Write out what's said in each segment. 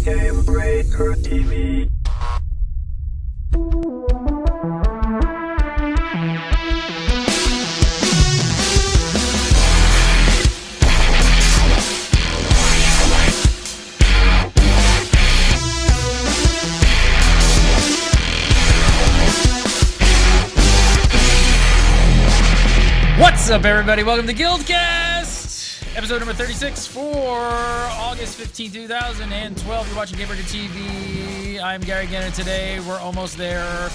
Gamebreaker TV. What's up, everybody? Welcome to GuildCast, episode number 36 for August 15, 2012. You're watching Gamebreaker TV. I'm Gary Gannon. Today, we're almost there.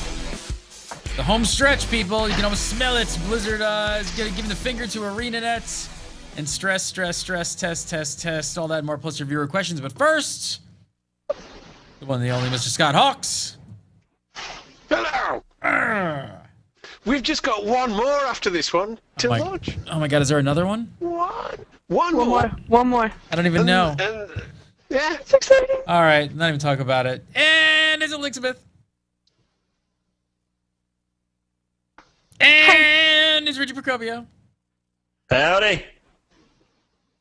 The home stretch, people. You can almost smell it. Blizzard is giving the finger to ArenaNet. And stress, test, all that and more, plus your viewer questions. But first, the one and the only Mr. Scott Hawks. Hello! We've just got one more after this one to launch. Oh my god, is there another one? One more. One more. I don't even know. Yeah. It's exciting. Alright, not even talk about it. And it's Elizabeth. And it's Richard Procopio. Howdy.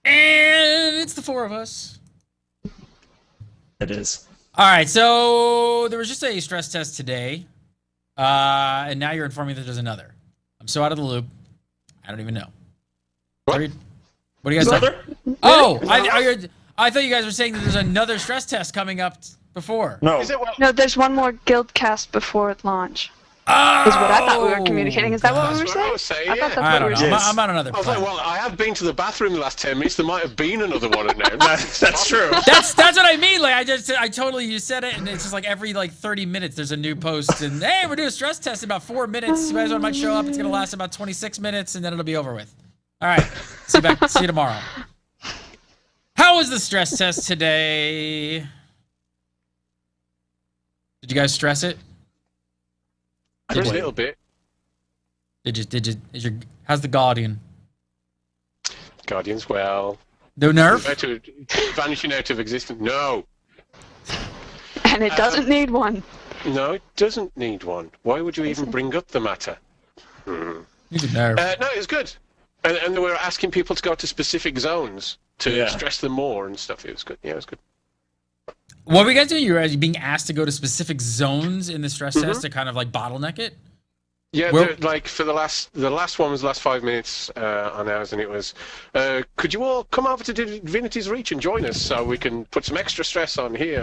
And it's the four of us. It is. Alright, so there was just a stress test today. And now you're informing me that there's another. I'm so out of the loop. I don't even know. What do you guys think? Oh, I thought you guys were saying that there's another stress test coming up before. No. No, there's one more GuildCast before launch. Oh! Is what I thought we were communicating. Is that what we were That's what I saying? was saying, I thought yeah. that's I what don't we were know. saying. I'm on another I was like, planet. well, I have been to the bathroom the last 10 minutes. There might have been another one in there. That's true. That's what I mean. Like I totally you said it, and it's just like every 30 minutes there's a new post, and hey, we're doing a stress test in about 4 minutes. You guys might show up. It's gonna last about 26 minutes, and then it'll be over with. All right. See you tomorrow. How was the stress test today? Did you guys stress it? For a little bit. How's the Guardian? Guardians, well. No nerf? Vanishing out of existence. No. And it doesn't need one. No, it doesn't need one. Why would you even bring up the matter? Needs a nerf. No, it was good. And they were asking people to go to specific zones to stress them more and stuff. It was good. Yeah, it was good. What were you guys doing? You were being asked to go to specific zones in the stress test to kind of bottleneck it? Yeah, for the last one was the last 5 minutes on ours, and it was, could you all come over to Divinity's Reach and join us so we can put some extra stress on here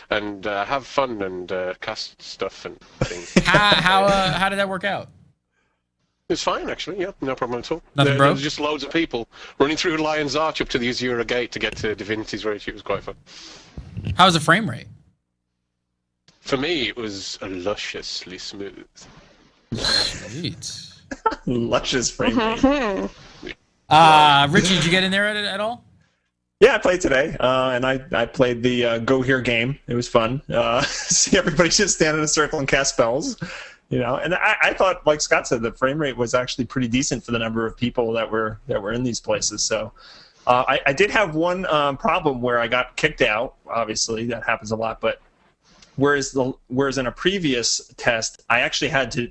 and have fun and cast stuff and things. How did that work out? It's fine, actually. Yeah, no problem at all. Nothing broke? There's just loads of people running through Lion's Arch up to the Azura Gate to get to Divinity's Reach. It was quite fun. How was the frame rate? For me, it was lusciously smooth. Sweet. Luscious frame rate. Richie, did you get in there at all? Yeah, I played today, and I played the Go Here game. It was fun. See everybody just stand in a circle and cast spells. And I thought, like Scott said, the frame rate was actually pretty decent for the number of people that were in these places. So I did have one problem where I got kicked out. Obviously, that happens a lot. But whereas in a previous test, I actually had to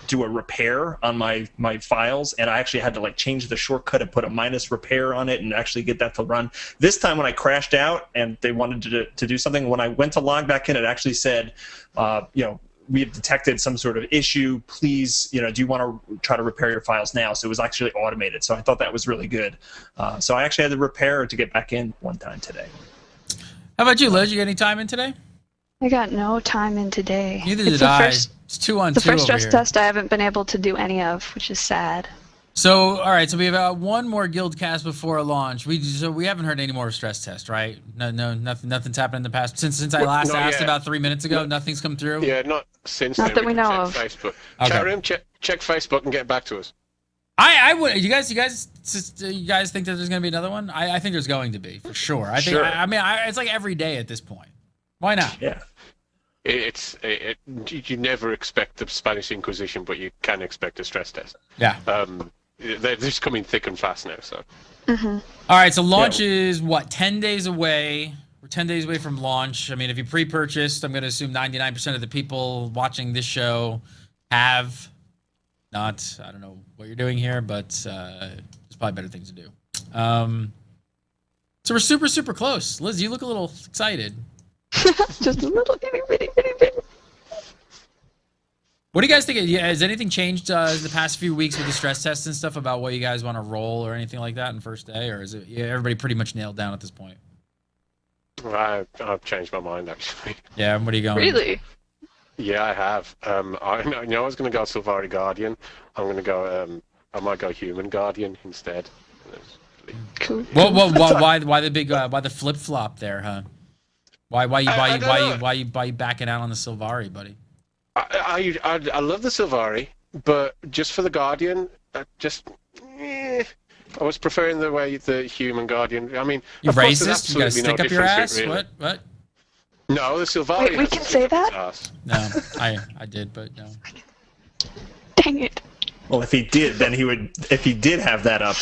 do a repair on my files, and I actually had to change the shortcut and put a minus repair on it and actually get that to run. This time when I crashed out and they wanted to do something, when I went to log back in, it actually said, we have detected some sort of issue. Please, do you want to try to repair your files now? So it was actually automated. So I thought that was really good. So I actually had to repair to get back in one time today. How about you, Liz? You get any time in today? I got no time in today. Neither did I. It's 2-on-2 the first stress over here. test I haven't been able to do any of, which is sad. So, all right. So we have one more GuildCast before launch. We haven't heard any more stress test, right? No, nothing's happened in the past since I last asked about 3 minutes ago. Nothing's come through. Yeah, not since. Not then. that we know check of. Facebook. Okay. Chat room, check Facebook and get back to us. I would. You guys think that there's going to be another one? I think there's going to be for sure. I think. Sure. It's like every day at this point. Why not? Yeah. You never expect the Spanish Inquisition, but you can expect a stress test. Yeah. They're just coming thick and fast now. So. All right. So launch is what? 10 days away. We're 10 days away from launch. I mean, if you pre-purchased, I'm going to assume 99% of the people watching this show have not. I don't know what you're doing here, but there's probably better things to do. So So we're super, super close. Liz, you look a little excited. Just a little bitty. What do you guys think? Has anything changed in the past few weeks with the stress tests and stuff about what you guys want to roll or anything like that in first day? Or is it everybody pretty much nailed down at this point? I've changed my mind, actually. Yeah, what are you going? Really? Yeah, I have. I was going to go Sylvari Guardian. I'm going to go. I might go Human Guardian instead. Cool. Well, why the big why the flip flop there, huh? Why you backing out on the Sylvari, buddy? I love the Sylvari, but just for the Guardian, I was preferring the way the Human Guardian. I mean, You of course, there's racist? You gotta absolutely stick no up your difference, ass? really. What? No, the Sylvari. Wait, we has can to say stick up that? its ass. No, I did, but no. Dang it. Well, if he did, then he would. If he did have that up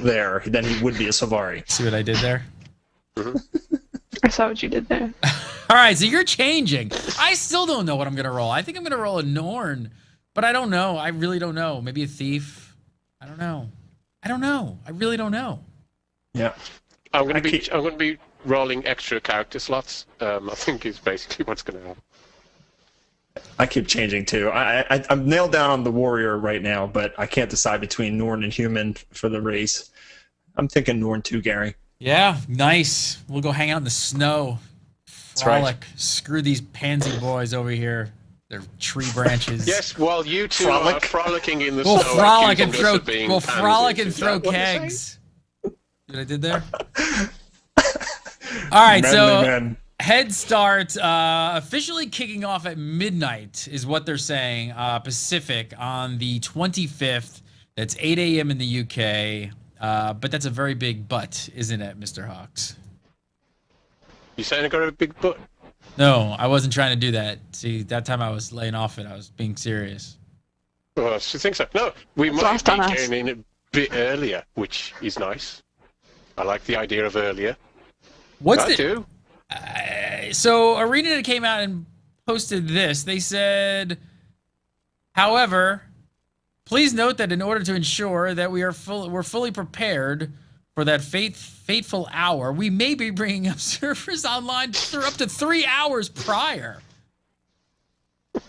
there, then he would be a Sylvari. See what I did there? I saw what you did there. All right, so you're changing. I still don't know what I'm gonna roll. I think I'm gonna roll a Norn, but I don't know. I really don't know. Maybe a Thief. I don't know. I really don't know. Yeah. I'm going to be rolling extra character slots. I think is basically what's going to happen. I keep changing too. I'm nailed down on the warrior right now, but I can't decide between Norn and human for the race. I'm thinking Norn too, Gary. Yeah, nice. We'll go hang out in the snow. Frolic. right. Screw these pansy boys over here. They're tree branches. Yes, while you two Frolic? are frolicking in the We'll snow. frolic and accusing us throw. of being We'll pansies. frolic and Is throw that what you're saying? kegs. What I did there? All right, so Manly men. Head Start officially kicking off at midnight is what they're saying, Pacific on the 25th. That's 8 a.m. in the UK. But that's a very big but, isn't it, Mr. Hawks? You saying I got a big butt? No, I wasn't trying to do that. See, that time I was laying off it. I was being serious. Well, she thinks so. No, we It's might lost be on us. getting in a bit earlier, which is nice. I like the idea of earlier. What's I the do. So ArenaNet came out and posted this. They said, however, please note that in order to ensure that we're fully prepared for that fateful hour, we may be bringing up servers online for up to 3 hours prior.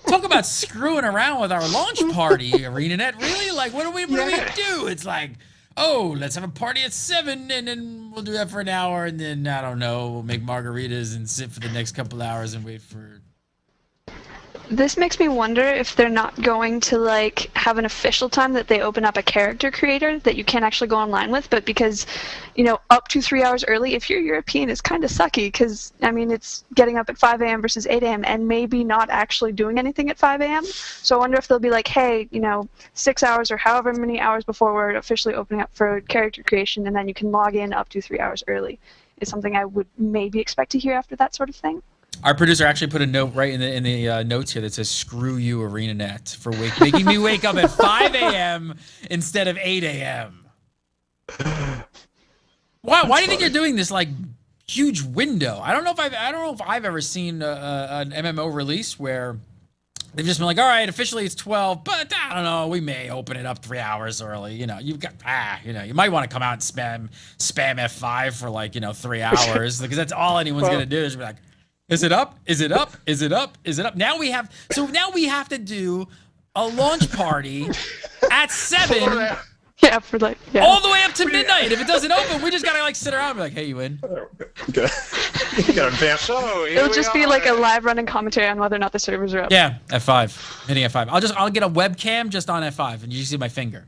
Talk about screwing around with our launch party, ArenaNet. Really? Like, what do we do? It's like, oh, let's have a party at 7, and then we'll do that for an hour, and then, I don't know, we'll make margaritas and sit for the next couple hours and wait for... This makes me wonder if they're not going to like have an official time that they open up a character creator that you can't actually go online with, but because, you know, up to 3 hours early, if you're European, it's kind of sucky because, I mean, it's getting up at 5 a.m. versus 8 a.m. and maybe not actually doing anything at 5 a.m. So I wonder if they'll be like, hey, you know, 6 hours or however many hours before we're officially opening up for character creation, and then you can log in up to 3 hours early. Is something I would maybe expect to hear after that sort of thing. Our producer actually put a note right in the notes here that says, screw you, ArenaNet, for making me wake up at 5 a.m. instead of 8 a.m. Why do you think you're doing this, like, huge window? I don't know if I've ever seen an MMO release where they've just been like, all right, officially it's 12, but I don't know, we may open it up 3 hours early. You know, you've got, you might want to come out and spam F5 for like, 3 hours because that's all anyone's going to do is be like, is it up? Is it up? Is it up? Is it up? Now we have to do a launch party at 7 Yeah, for like, yeah. all the way up to midnight. If it doesn't open, we just gotta like sit around and be like, hey, you win. Good. You got a vamp. So here It'll we just be are. like a live running commentary on whether or not the servers are up. Yeah, F5. Hitting F5. I'll get a webcam just on F5 and you see my finger.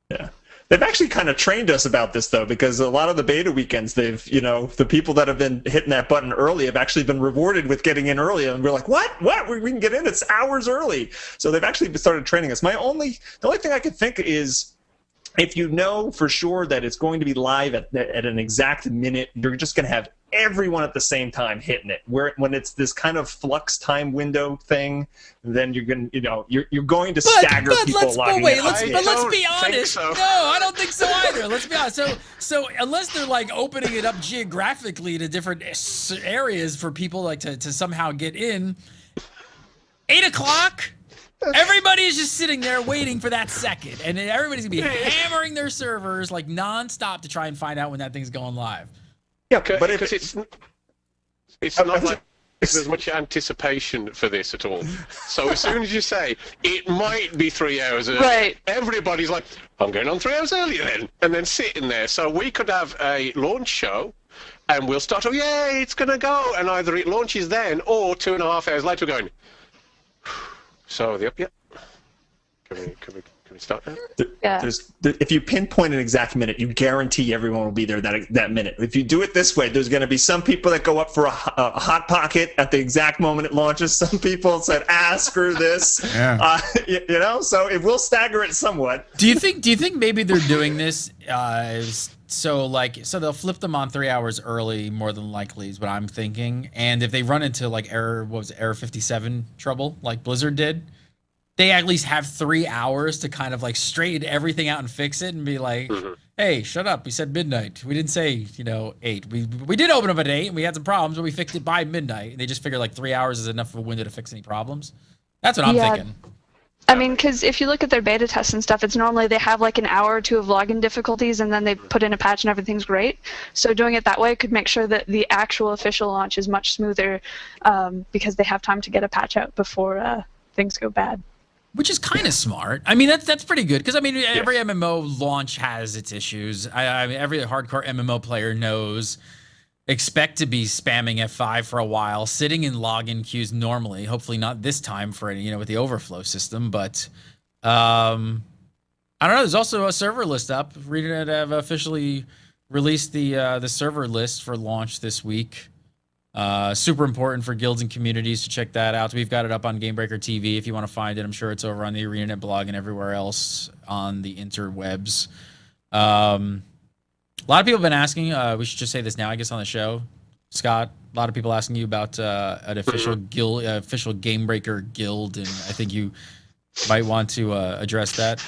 Yeah. They've actually kind of trained us about this, though, because a lot of the beta weekends, the people that have been hitting that button early have actually been rewarded with getting in early. And we're like, what? We can get in? It's hours early. So they've actually started training us. The only thing I could think is if you know for sure that it's going to be live at an exact minute, you're just going to have everyone at the same time hitting it. When it's this kind of flux time window thing, then you're going to stagger people logging in. Let's be think honest. so. No, I don't think so either. Let's be honest. So unless they're like opening it up geographically to different areas for people like to somehow get in, 8 o'clock Everybody's just sitting there waiting for that second, and then everybody's gonna be hammering their servers like nonstop to try and find out when that thing's going live. Yeah, but but it's not like there's much anticipation for this at all. So as soon as you say it might be 3 hours early, Right. everybody's like, I'm going on 3 hours earlier and then sitting there. So we could have a launch show, and we'll start, oh yay, it's going to go, and either it launches then, or 2.5 hours later we're going, so are they up yet? Can we start now? Yeah. If you pinpoint an exact minute, you guarantee everyone will be there that minute. If you do it this way, there's going to be some people that go up for a hot pocket at the exact moment it launches. Some people said ask or this, Yeah. you know. So it will stagger it somewhat. Do you think maybe they're doing this so they'll flip them on 3 hours early, more than likely is what I'm thinking. And if they run into like error 57 trouble like Blizzard did, they at least have 3 hours to kind of like straighten everything out and fix it and be like, hey, shut up. We said midnight. We didn't say, 8. We did open up at 8 and we had some problems, but we fixed it by midnight. And they just figured like 3 hours is enough of a window to fix any problems. That's what I'm thinking. I mean, because if you look at their beta tests and stuff, it's normally they have like an hour or two of login difficulties and then they put in a patch and everything's great. So doing it that way could make sure that the actual official launch is much smoother because they have time to get a patch out before things go bad. Which is kind of smart. I mean, that's pretty good because I mean, every MMO launch has its issues. I mean, every hardcore MMO player knows. Expect to be spamming F5 for a while, sitting in login queues normally. Hopefully not this time for with the overflow system. But I don't know. There's also a server list up. Reading have officially released the server list for launch this week. Super important for guilds and communities to check that out. We've got it up on Gamebreaker TV if you want to find it. I'm sure it's over on the ArenaNet blog and everywhere else on the interwebs. A lot of people have been asking, we should just say this now, I guess, on the show, Scott. A lot of people asking you about an official guild, official Gamebreaker guild, and I think you might want to address that.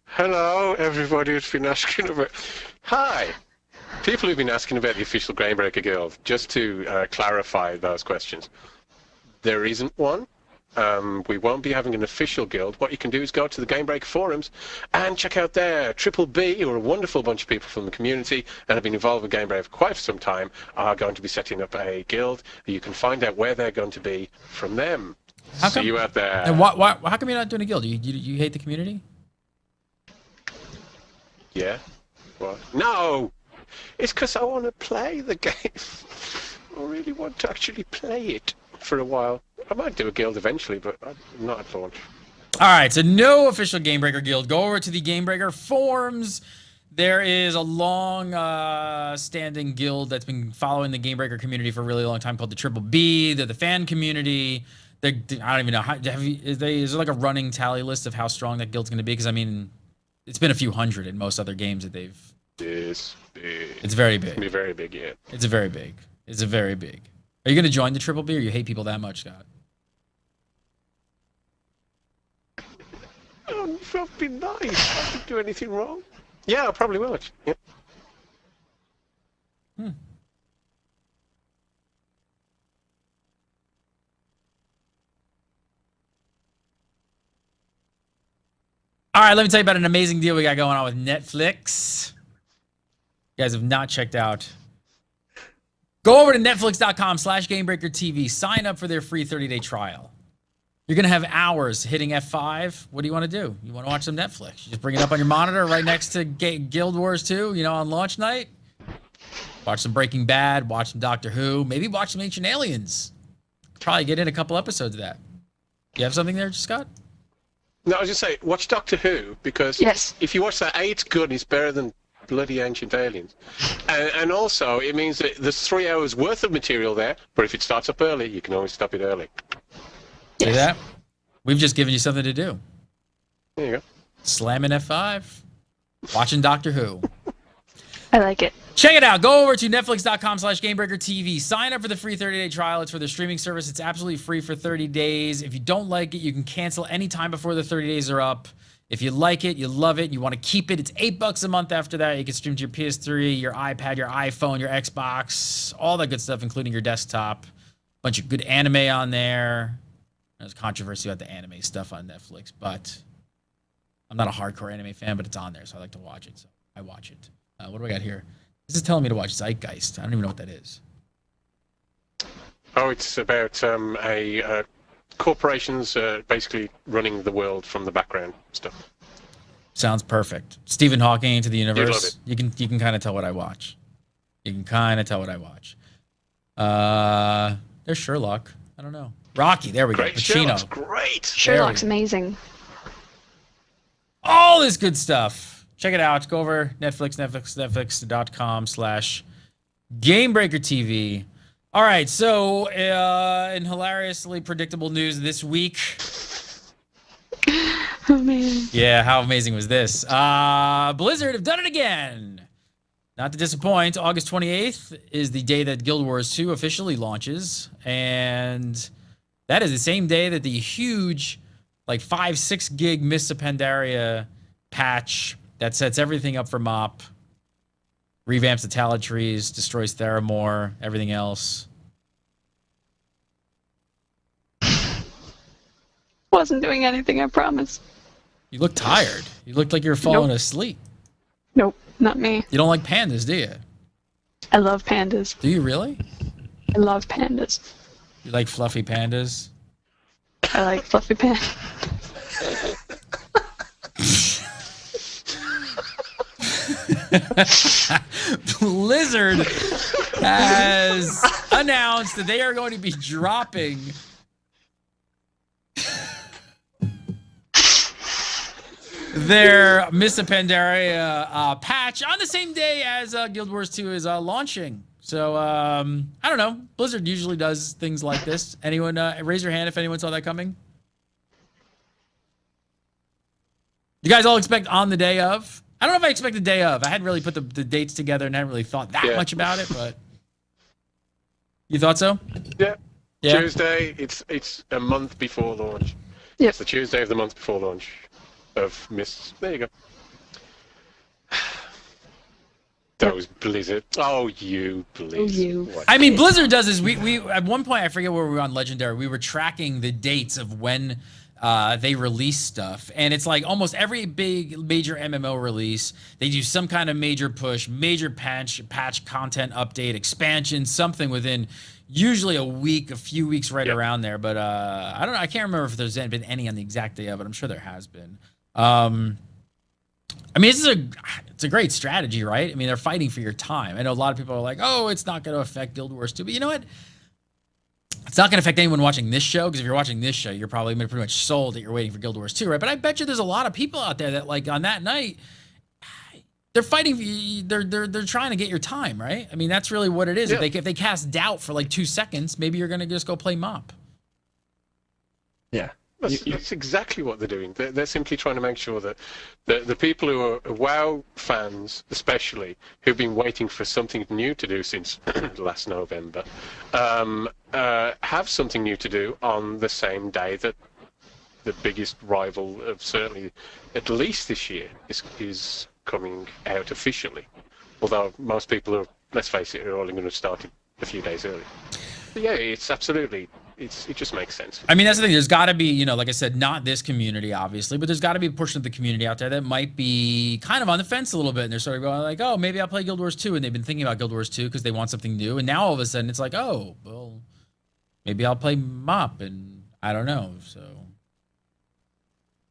Hello, everybody who's been asking about... Hi! People who've been asking about the official Gamebreaker guild, just to clarify those questions. There isn't one. We won't be having an official guild. What you can do is go to the Gamebreaker forums and check out there. Triple B, who are a wonderful bunch of people from the community and have been involved with Gamebreaker for quite some time, are going to be setting up a guild. You can find out where they're going to be from them. See you out there. And how come you're not doing a guild? You hate the community? Yeah. What? No! It's because I want to play the game. I really want to actually play it for a while. I might do a guild eventually, but not at launch. All right, so no official Gamebreaker guild. Go over to the Gamebreaker forums. There is a long-standing guild that's been following the Gamebreaker community for a really long time called the Triple B. They're the fan community. I don't even know. Is there like a running tally list of how strong that guild's going to be? Because, I mean, it's been a few hundred in most other games that they've... It's big. It's very big. It's going to be very big, yeah. It's very big. It's very big. Are you going to join the Triple B, or you hate people that much, Scott? Oh, that'd be nice. I didn't do anything wrong. Yeah, I probably will. Yeah. All right, let me tell you about an amazing deal we got going on with Netflix. You guys have not checked out. Go over to netflix.com/GamebreakerTV. TV. Sign up for their free 30-day trial. You're going to have hours hitting F5. What do you want to do? You want to watch some Netflix. You just bring it up on your monitor right next to Guild Wars 2, on launch night. Watch some Breaking Bad. Watch some Doctor Who. Maybe watch some Ancient Aliens. Probably get in a couple episodes of that. You have something there, Scott? No, I was just saying, watch Doctor Who, because if you watch that, it's good and it's better than bloody Ancient Aliens. And also, it means that there's 3 hours worth of material there, but if it starts up early, you can always stop it early. See that? We've just given you something to do. There you go. Slamming F5. Watching Doctor Who. I like it. Check it out. Go over to netflix.com/GamebreakerTV. Sign up for the free 30-day trial. It's for the streaming service. It's absolutely free for 30 days. If you don't like it, you can cancel anytime before the 30 days are up. If you like it, you love it, you want to keep it, it's $8 a month after that. You can stream to your PS3, your iPad, your iPhone, your Xbox, all that good stuff, including your desktop. Bunch of good anime on there. There's controversy about the anime stuff on Netflix, but I'm not a hardcore anime fan, but it's on there, so I like to watch it. So I watch it. What do I got here? This is telling me to watch Zeitgeist. I don't even know what that is. Oh, it's about a corporations basically running the world from the background stuff. Sounds perfect. Stephen Hawking into the You'd love universe. it. You can kind of tell what I watch. You can kind of tell what I watch. There's Sherlock. I don't know. Rocky. There we go. Great, Pacino. Sherlock's great. Sherlock's amazing. All this good stuff. Check it out. Go over netflix.com/GameBreaker TV. All right, so in hilariously predictable news this week. Oh man. Yeah, how amazing was this? Blizzard have done it again. Not to disappoint, August 28th is the day that Guild Wars 2 officially launches, and that is the same day that the huge, like 5-6 gig Mists of Pandaria patch that sets everything up for MOP, revamps the talent trees, destroys Theramore, everything else. Wasn't doing anything, I promise. You look tired. You look like you're falling asleep. Nope, not me. You don't like pandas, do you? I love pandas. Do you really? I love pandas. You like fluffy pandas? I like fluffy pandas. Blizzard has announced that they are going to be dropping their Mists of Pandaria patch on the same day as Guild Wars 2 is launching. So, I don't know. Blizzard usually does things like this. Anyone, raise your hand if anyone saw that coming. You guys all expect on the day of? I don't know if I expect the day of. I hadn't really put the dates together and hadn't really thought that much about it, but you thought so? Yeah. Yeah. Tuesday, it's a month before launch. Yep. It's the Tuesday of the month before launch of Mists. There you go. Those Blizzard. Oh, you Blizzard. Oh, you. What? I mean, Blizzard does this. We at one point, I forget where we were on Legendary. We were tracking the dates of when they release stuff, and it's like almost every big major MMO release, they do some kind of major push, major patch content update, expansion, something within usually a week, a few weeks right around there. But I don't know. I can't remember if there's been any on the exact day of it. I'm sure there has been. I mean, it's a great strategy, right? I mean, they're fighting for your time. I know a lot of people are like, oh, it's not going to affect Guild Wars 2. But you know what? It's not going to affect anyone watching this show, because if you're watching this show, you're probably pretty much sold that you're waiting for Guild Wars 2, right? But I bet you there's a lot of people out there that, like, on that night, they're fighting. They're trying to get your time, right? I mean, that's really what it is. Yeah. If they cast doubt for like 2 seconds, maybe you're going to just go play MOP. Yeah. That's exactly what they're doing. They're simply trying to make sure that the people who are WoW fans, especially, who've been waiting for something new to do since last November, have something new to do on the same day that the biggest rival of certainly, at least this year, is coming out officially. Although most people are, let's face it, are only going to start a few days early. But yeah, it's absolutely... It just makes sense. I mean, that's the thing. There's got to be, you know, like I said, not this community, obviously, but there's got to be a portion of the community out there that might be kind of on the fence a little bit. And they're sort of going like, oh, maybe I'll play Guild Wars 2. And they've been thinking about Guild Wars 2 because they want something new. And now all of a sudden it's like, oh, well, maybe I'll play MOP. And I don't know. So,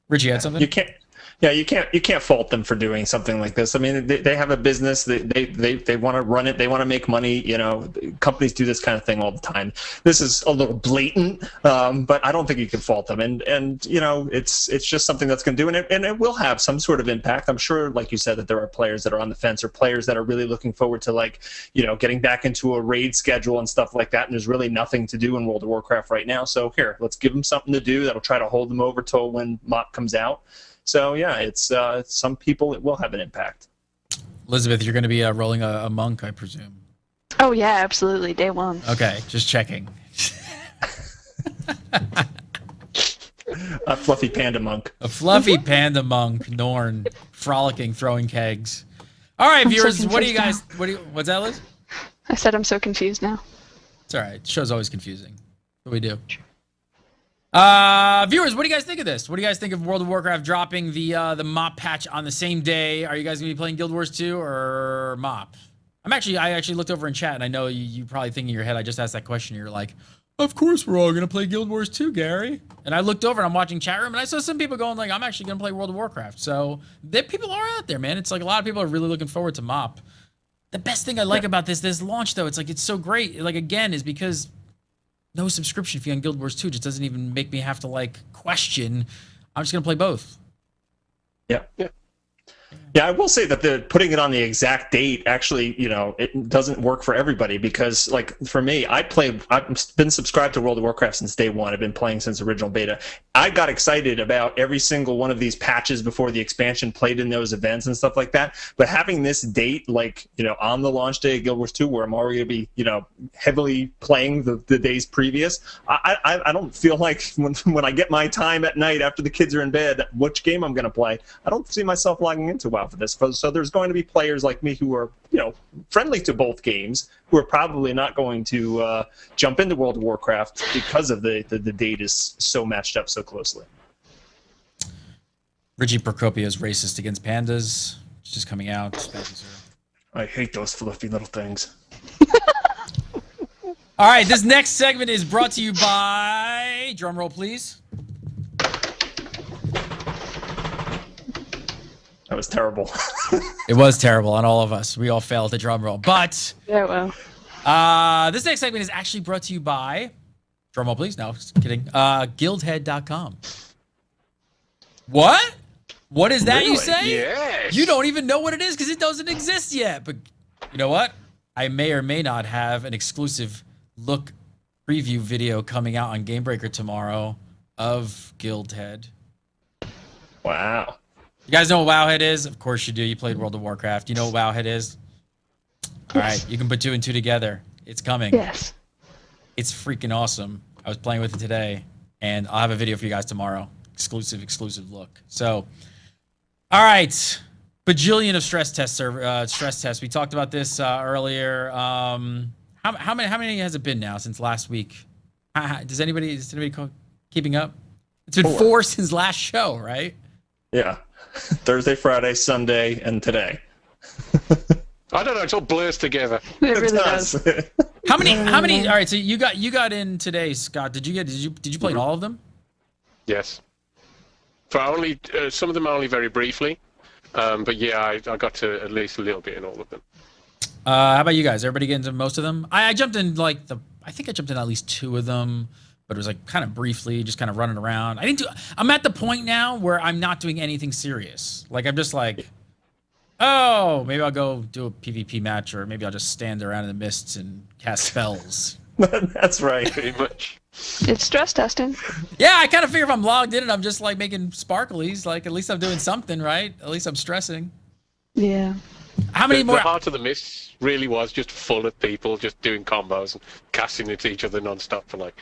Richie, you had something? You can't fault them for doing something like this. I mean, they have a business. They want to run it. They want to make money. You know, companies do this kind of thing all the time. This is a little blatant, but I don't think you can fault them. And you know, it's just something that's going to do, and it will have some sort of impact. I'm sure, like you said, that there are players that are on the fence, or players that are really looking forward to, like, you know, getting back into a raid schedule and stuff like that. And there's really nothing to do in World of Warcraft right now. So here, let's give them something to do that'll try to hold them over till when MOP comes out. So yeah, it's some people, it will have an impact. Elizabeth, you're going to be rolling a monk, I presume. Oh yeah, absolutely, day one. Okay, just checking. A fluffy panda monk. A fluffy panda monk, Norn, frolicking, throwing kegs. All right, viewers, so what do you guys? What's that, Liz? I said I'm so confused now. It's all right. The show's always confusing. What do we do? Viewers, what do you guys think of this? What do you guys think of World of Warcraft dropping the mop patch on the same day? Are you guys gonna be playing Guild Wars 2 or mop? I actually looked over in chat, and I know you probably think in your head I just asked that question. You're like, of course we're all gonna play Guild Wars 2, Gary. And I looked over and I'm watching chat room, and I saw some people going like, I'm actually gonna play World of Warcraft. So people are out there, man. It's like a lot of people are really looking forward to mop. The best thing I like about this launch, though, it's so great. Like, again, is because no subscription fee on Guild Wars 2 just doesn't even make me have to like question. I'm just gonna play both. Yeah. Yeah, I will say that putting it on the exact date actually, it doesn't work for everybody because, like, for me, I've been subscribed to World of Warcraft since day one. I've been playing since original beta. I got excited about every single one of these patches before the expansion, played in those events and stuff like that. But having this date, like, on the launch day of Guild Wars 2, where I'm already going to be, heavily playing the days previous, I don't feel like when I get my time at night after the kids are in bed, which game I'm going to play, I don't see myself logging into WoW for this. So there's going to be players like me who are, friendly to both games, who are probably not going to jump into World of Warcraft because of the date is so matched up so closely. Richie Procopio is racist against pandas. It's just coming out. I hate those fluffy little things. All right, this next segment is brought to you by, drum roll please. That was terrible. It was terrible on all of us. We all failed the drum roll. But Yeah, well. this next segment is actually brought to you by, drum roll please, no, just kidding, guildhead.com. What? What is that, Really? you say? Yes. You don't even know what it is because it doesn't exist yet. But you know what? I may or may not have an exclusive look preview video coming out on Gamebreaker tomorrow of Guildhead. Wow. You guys know what Wowhead is? Of course you do. You played World of Warcraft. You know what Wowhead is? All right, you can put two and two together. It's coming. Yes. It's freaking awesome. I was playing with it today, and I'll have a video for you guys tomorrow. Exclusive look. So, all right, bajillion of stress tests. We talked about this earlier. How many has it been now since last week? Is anybody keeping up? It's been 4 since last show, right? Yeah. Thursday, Friday, Sunday, and today. I don't know. It all blurs together. It really does. How many? All right, so you got in today, Scott. Did you play in all of them? Yes. For only some of them only very briefly, but yeah, I got to at least a little bit in all of them. How about you guys? Everybody get into most of them? I jumped in I think I jumped in at least 2 of them, but it was like kind of briefly, just kind of running around. I'm at the point now where I'm not doing anything serious. Like I'm just like, oh, maybe I'll go do a PvP match, or maybe I'll just stand around in the mists and cast spells. That's right. Pretty much. It's stress testing. Yeah, I kind of figure if I'm logged in and I'm just like making sparklies, like at least I'm doing something, right? At least I'm stressing. Yeah. How many more? The Heart of the Mist really was just full of people just doing combos and casting into each other non-stop for like,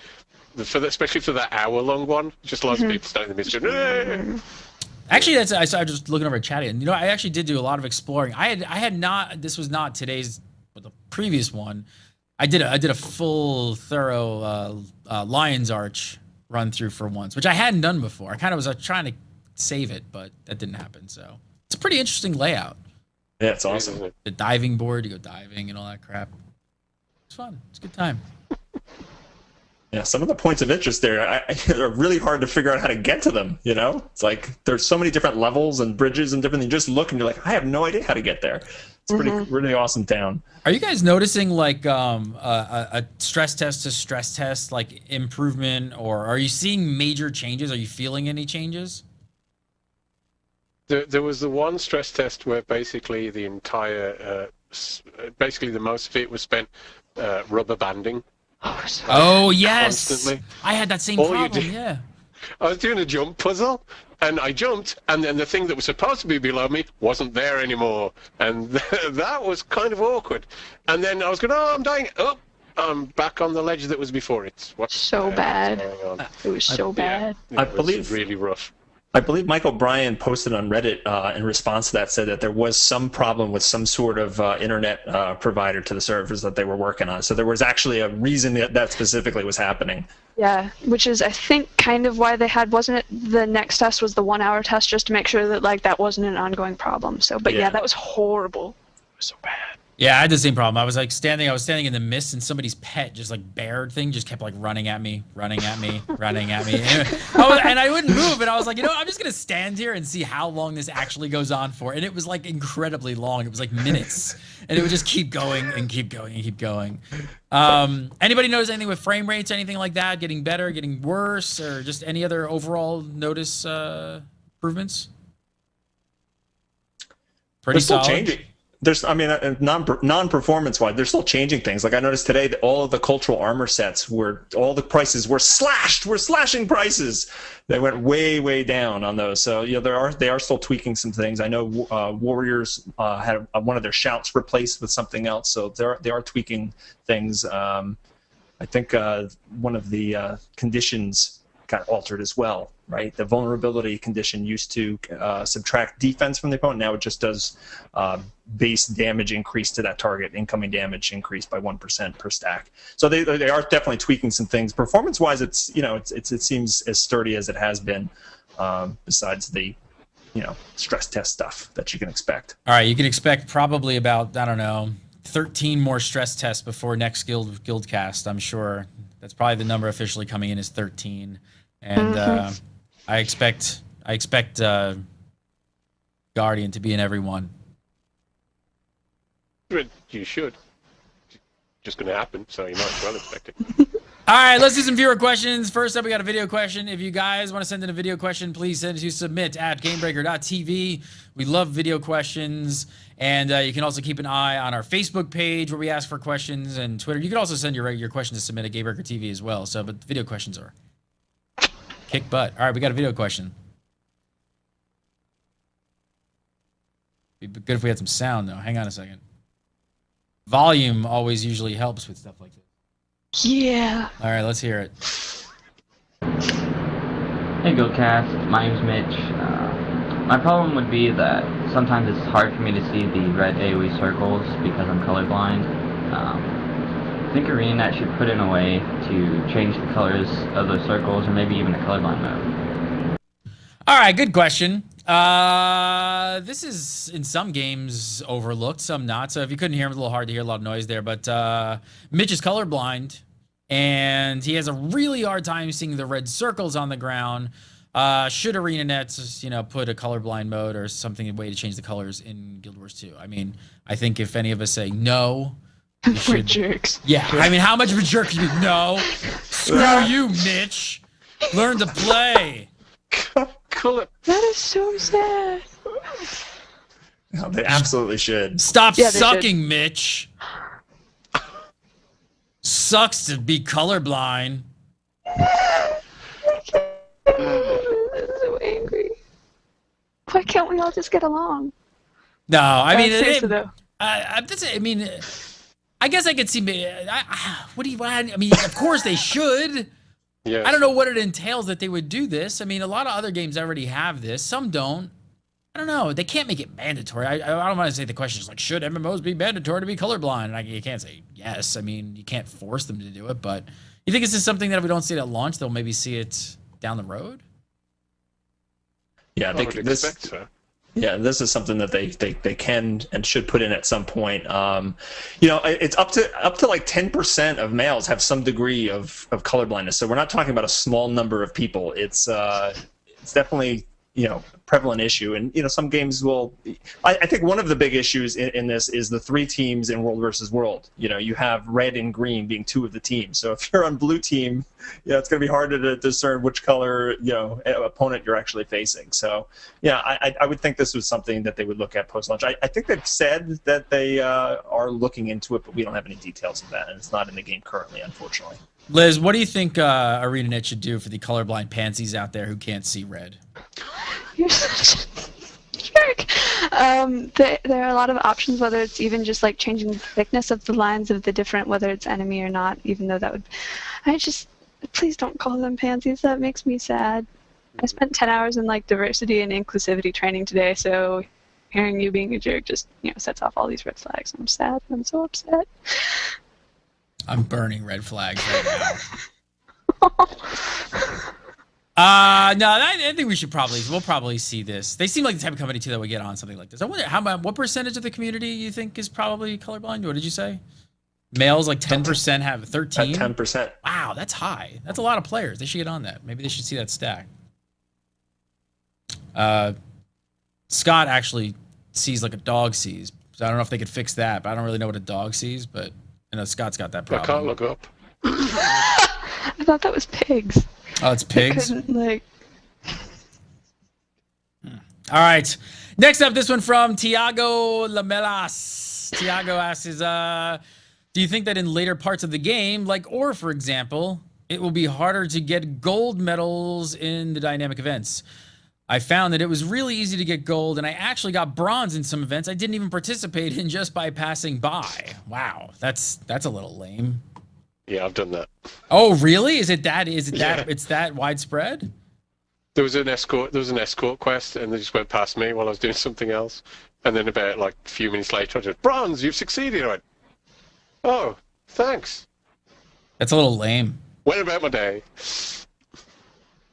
especially for that hour-long one. Just lots of people standing in the mist. Going, Actually, I was just looking over at chat, and I actually did do a lot of exploring. I had not. This was not today's, but the previous one. I did a full, thorough Lion's Arch run through for once, which I hadn't done before. I kind of was trying to save it, but that didn't happen. So it's a pretty interesting layout. Yeah, it's awesome. The diving board, you go diving and all that crap. It's fun. It's a good time. Yeah, some of the points of interest there are really hard to figure out how to get to them. It's like there's so many different levels and bridges and different things. You just look and you're like, I have no idea how to get there. It's really awesome town. Are you guys noticing like a stress test to stress test like improvement, or are you seeing major changes? Are you feeling any changes? There was the one stress test where basically the entire, basically the most of it was spent rubber banding. Oh yes, Constantly. I had that same All you problem. do- Yeah. I was doing a jump puzzle, and I jumped, and then the thing that was supposed to be below me wasn't there anymore, and that was kind of awkward. And then I was going, oh, I'm dying. Oh, I'm back on the ledge that was before it. What's So bad. going on? It was so bad. Yeah, I it was believe- really rough. I believe Michael Bryan posted on Reddit in response to that, said that there was some problem with some sort of internet provider to the servers that they were working on. So there was actually a reason that specifically was happening. Yeah, which is, I think, kind of why they had, wasn't it, the next test was the 1 hour test, just to make sure that, like, that wasn't an ongoing problem. So, but yeah, that was horrible. It was so bad. Yeah, I had the same problem. I was standing in the mist, and somebody's pet, just like bear thing, just kept like running at me. And I wouldn't move, and I was like, I'm just gonna stand here and see how long this actually goes on for. And it was like incredibly long. It was like minutes, and it would just keep going and keep going and keep going. Anybody notice anything with frame rates, anything like that, getting better, getting worse, or just any other overall notice improvements? Pretty solid. Changing. Non-performance wise, they're still changing things. Like I noticed today that all of the cultural armor sets all the prices were slashed. We're slashing prices. They went way down on those. So they are still tweaking some things. I know Warriors had one of their shouts replaced with something else. So they are tweaking things. I think one of the conditions got altered as well, right? The vulnerability condition used to subtract defense from the opponent. Now it just does base damage increase to that target, incoming damage increased by 1% per stack. So they are definitely tweaking some things. Performance-wise, it seems as sturdy as it has been, besides the stress test stuff that you can expect. All right, you can expect probably about, I don't know, 13 more stress tests before next GuildCast, I'm sure. That's probably the number officially coming in is 13. And I expect Guardian to be in every one. You should. Just going to happen, so you might as well expect it. All right, let's do some viewer questions. First up, we got a video question. If you guys want to send in a video question, please send it to submit@gamebreaker.tv. We love video questions. And you can also keep an eye on our Facebook page where we ask for questions, and Twitter. You can also send your questions to submit at Gamebreaker TV as well. So, but video questions are kick butt. All right, we got a video question. Be good if we had some sound, though. Hang on a second. Volume always usually helps with stuff like this. Yeah. All right, let's hear it. Hey, GuildCast. My name's Mitch. My problem would be that sometimes it's hard for me to see the red AoE circles because I'm colorblind. I think ArenaNet should put in a way to change the colors of those circles, or maybe even a colorblind mode. All right, good question. This is in some games overlooked, some not. So if you couldn't hear him, it's a little hard to hear, a lot of noise there. But Mitch is colorblind, and he has a really hard time seeing the red circles on the ground. Should ArenaNet, put a colorblind mode or something, a way to change the colors in Guild Wars 2? I mean, I think if any of us say no, we're jerks. Yeah, I mean, how much of a jerk can you be? No. Screw you, Mitch. Learn to play. Cool. That is so sad. No, they absolutely should. Stop sucking, Mitch. Sucks to be colorblind. I'm so angry. Why can't we all just get along? No, I mean, I guess I could see. I mean, of course they should. Yes. I don't know what it entails that they would do this. I mean, a lot of other games already have this. Some don't. I don't know. They can't make it mandatory. I don't want to say the question is like, should MMOs be mandatory to be colorblind? And you can't say yes. I mean, you can't force them to do it. But you think this is something that if we don't see it at launch, they'll maybe see it down the road? Yeah, I would expect so. Yeah, this is something that they can and should put in at some point. It's up to like 10% of males have some degree of colorblindness. So we're not talking about a small number of people. It's definitely prevalent issue, and some games will. I think one of the big issues in this is the three teams in World versus World. You have red and green being two of the teams. So if you're on blue team, it's going to be harder to discern which color opponent you're actually facing. So I would think this was something that they would look at post launch. I think they've said that they are looking into it, but we don't have any details of that, and it's not in the game currently, unfortunately. Liz, what do you think ArenaNet should do for the colorblind pansies out there who can't see red? You're such a jerk. There are a lot of options, whether it's even just like changing the thickness of the lines of the different, whether it's enemy or not, even though that would... please don't call them pansies. That makes me sad. I spent 10 hours in like diversity and inclusivity training today, so hearing you being a jerk just, sets off all these red flags. I'm sad. I'm so upset. I'm burning red flags right now. No, I think we'll probably see this. They seem like the type of company too that would get on something like this. I wonder what percentage of the community you think is probably colorblind? What did you say? Males like 10% have 13. 10%. Wow, that's high. That's a lot of players. They should get on that. Maybe they should see that stack. Scott actually sees like a dog sees. So I don't know if they could fix that, but I don't really know what a dog sees. But I know Scott's got that problem. I can't look up. I thought that was pigs. Oh, it's pigs? I couldn't, like... All right. Next up, this one from Tiago Lamelas. Tiago asks, do you think that in later parts of the game, like Ore, for example, it will be harder to get gold medals in the dynamic events? I found that it was really easy to get gold, and I actually got bronze in some events I didn't even participate in just by passing by. Wow, that's a little lame. Yeah, I've done that. Oh, really? Is it that? It's that widespread? There was an escort quest, and they just went past me while I was doing something else. And then about like a few minutes later, I just, bronze, you've succeeded. I went, oh, thanks. That's a little lame. Went about my day.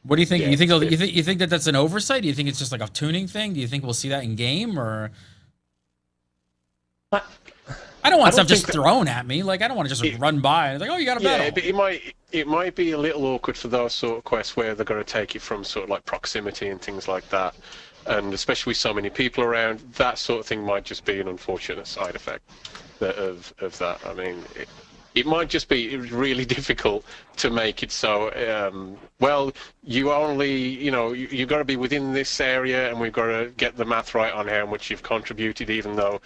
What do you think? Yeah, you think that that's an oversight? Do you think it's just like a tuning thing? Do you think we'll see that in game, or? I don't want stuff just thrown at me. Like I don't want to just run by and like, oh, you got a medal. Yeah, but it might be a little awkward for those sort of quests where they're going to take it from sort of like proximity and things like that, and especially with so many people around, that sort of thing might just be an unfortunate side effect of that. I mean. It might just be really difficult to make it so, well, you only, you've got to be within this area and we've got to get the math right on how much you've contributed, even though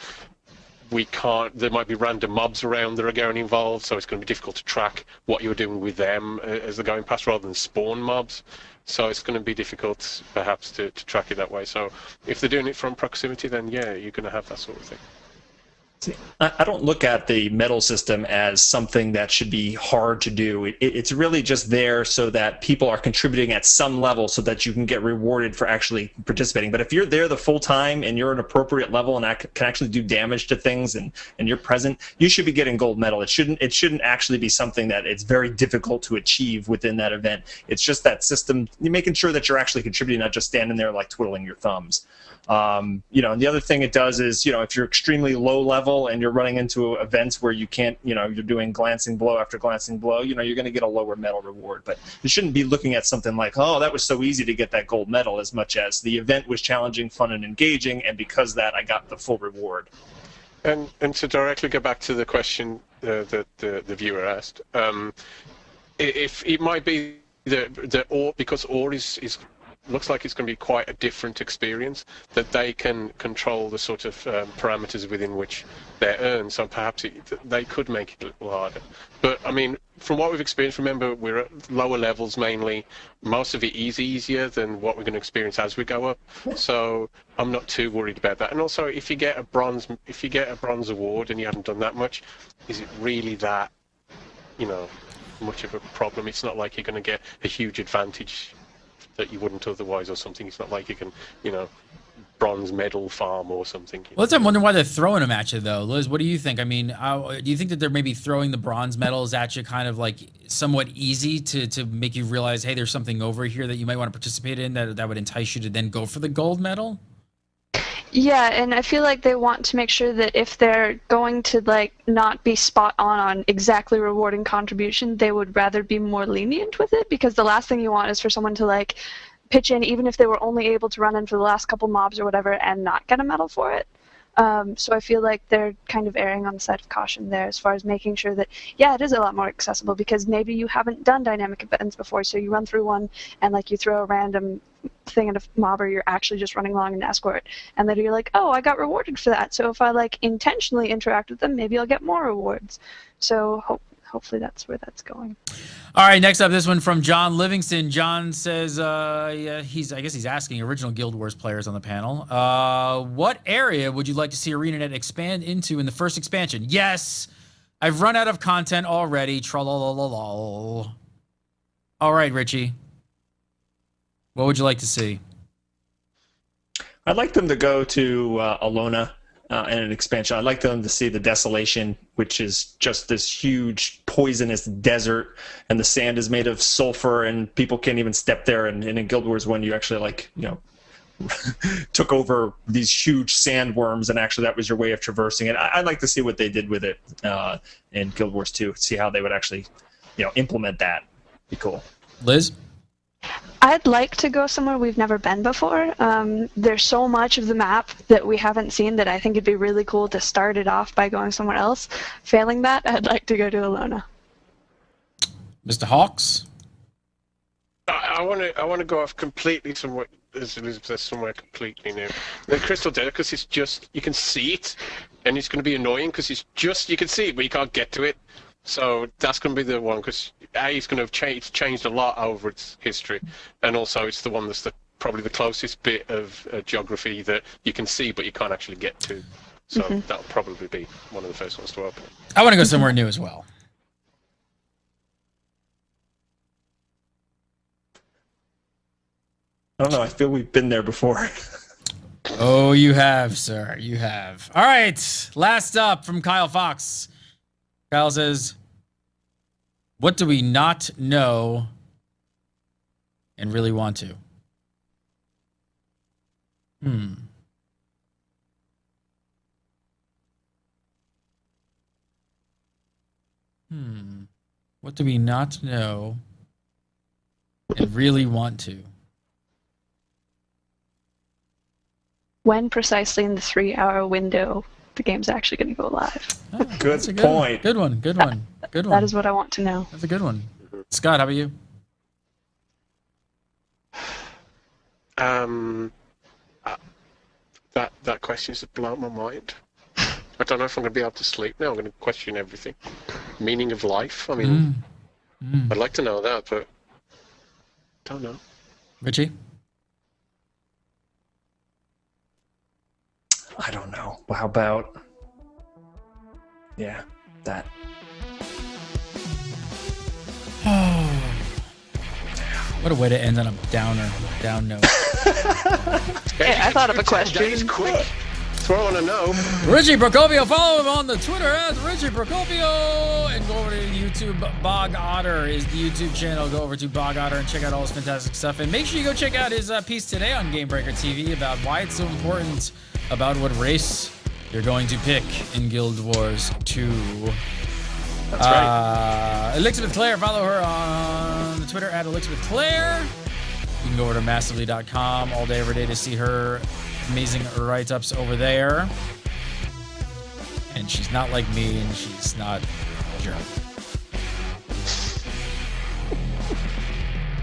we can't, there might be random mobs around that are going involved, so it's going to be difficult to track what you're doing with them as they're going past rather than spawn mobs. So it's going to be difficult, perhaps, to track it that way. So if they're doing it from proximity, then yeah, you're going to have that sort of thing. See, I don't look at the medal system as something that should be hard to do. It's really just there so that people are contributing at some level so that you can get rewarded for actually participating. But if you're there the full time and you're an appropriate level and can actually do damage to things and you're present, you should be getting gold medal. It shouldn't actually be something that it's very difficult to achieve within that event. It's just that system, you're making sure that you're actually contributing, not just standing there like twiddling your thumbs. And the other thing it does is, if you're extremely low level and you're running into events where you can't, you're doing glancing blow after glancing blow, you're going to get a lower medal reward. But you shouldn't be looking at something like, oh, that was so easy to get that gold medal, as much as the event was challenging, fun, and engaging, and because of that, I got the full reward. And to directly go back to the question that the viewer asked, if it might be that Ore, because Ore is looks like it's going to be quite a different experience, that they can control the sort of parameters within which they're earned, so perhaps they could make it a little harder. But I mean, from what we've experienced, remember we're at lower levels mainly, most of it is easier than what we're going to experience as we go up, so I'm not too worried about that. And also, if you get a bronze award and you haven't done that much, is it really that much of a problem? It's not like you're going to get a huge advantage that you wouldn't otherwise or something. It's not like you can, bronze medal farm or something. Well, I'm wondering why they're throwing them at you, though. Liz, what do you think? I mean, do you think that they're maybe throwing the bronze medals at you kind of like somewhat easy to make you realize, hey, there's something over here that you might want to participate in that would entice you to then go for the gold medal? Yeah, and I feel like they want to make sure that if they're going to not be spot on exactly rewarding contribution, they would rather be more lenient with it, because the last thing you want is for someone to pitch in even if they were only able to run in for the last couple mobs or whatever and not get a medal for it. So I feel like they're kind of erring on the side of caution there as far as making sure that, yeah, it is a lot more accessible, because maybe you haven't done dynamic events before, so you run through one and you throw a random thing at a mob, or you're actually just running along an escort, and then you're like, oh, I got rewarded for that, so if I intentionally interact with them, maybe I'll get more rewards. So hopefully that's where that's going. All right, next up, this one from John Livingston. John says, I guess he's asking original Guild Wars players on the panel, what area would you like to see ArenaNet expand into in the first expansion? Yes, I've run out of content already. Tra-la-la-la-la. All right, Richie. What would you like to see? I'd like them to go to Alona and an expansion. I'd like them to see the Desolation, which is just this huge poisonous desert, and the sand is made of sulfur, and people can't even step there. And in Guild Wars 1, you actually took over these huge sandworms, and actually that was your way of traversing it. I'd like to see what they did with it in Guild Wars 2. See how they would actually, implement that. Be cool. Liz? I'd like to go somewhere we've never been before. There's so much of the map that we haven't seen that I think it'd be really cool to start it off by going somewhere else. Failing that, I'd like to go to Alona. Mr. Hawks? I want to go off completely somewhere, as Elizabeth says, somewhere completely new. The Crystal Desert, because it's just, you can see it, and it's going to be annoying because it's just, you can see it, but you can't get to it. So that's going to be the one, because it's going to have changed a lot over its history, and also it's the one that's probably the closest bit of geography that you can see but you can't actually get to. So that'll probably be one of the first ones to open. I want to go somewhere new as well. I don't know. I feel we've been there before. Oh, you have, sir. You have. All right. Last up from Kyle Fox. Kyle says, what do we not know and really want to? What do we not know and really want to? When precisely in the 3-hour window the game's actually going to go live? Oh, Good that's a point. Good one. Good one. Good one. That is what I want to know. That's a good one. Scott, how about you? That question's blown my mind. I don't know if I'm going to be able to sleep now. I'm going to question everything. Meaning of life. I mean, I'd like to know that, but don't know. Richie? I don't know. How about... Yeah, that. What a way to end on a down note. Hey, I thought of a question. Days quick. That's what I want to know. Richie Procopio, follow him on the Twitter as Richie Procopio, and go over to YouTube. Bog Otter is the YouTube channel. Go over to Bog Otter and check out all his fantastic stuff. And make sure you go check out his piece today on Gamebreaker TV about why it's so important about what race you're going to pick in Guild Wars 2. That's right. Elizabeth Claire, follow her on the Twitter at Elizabeth Claire. You can go over to massively.com all day, every day to see her amazing write-ups over there. And she's not like me, and she's not a jerk.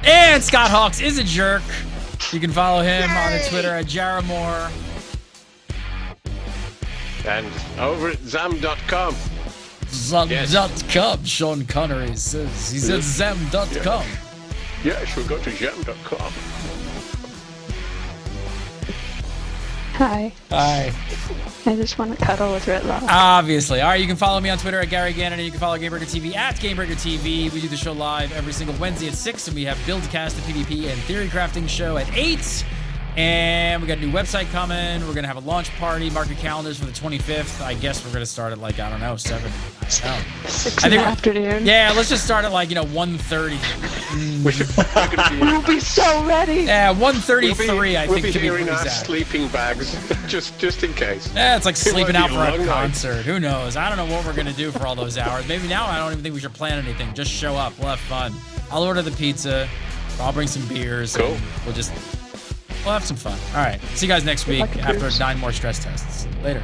And Scott Hawks is a jerk. You can follow him on the Twitter at Jaramore. And over at zam.com. Zam.com, Sean Connery says. He said zam.com. Yes, we'll go to zam.com. Hi. Hi. I just want to cuddle with Ritlock. Obviously. All right, you can follow me on Twitter at Gary Gannon, and you can follow Gamebreaker TV at Gamebreaker TV. We do the show live every single Wednesday at 6, and we have GuildCast, the PvP and Theory Crafting show at 8. And we got a new website coming. We're going to have a launch party. Mark your calendars for the 25th. I guess we're going to start at, like, I don't know, 7. I don't know. 6 in the afternoon. Yeah, let's just start at, like, 1:30. We'll be so ready. Yeah, 1:33, I we'll think, be to be here in our exact. sleeping bags, just in case. Yeah, it's like sleeping out for a long night. concert. Who knows? I don't know what we're going to do for all those hours. Maybe now I don't even think we should plan anything. Just show up. We'll have fun. I'll order the pizza. I'll bring some beers. Cool. We'll have some fun. All right. See you guys next week after 9 more stress tests. Later.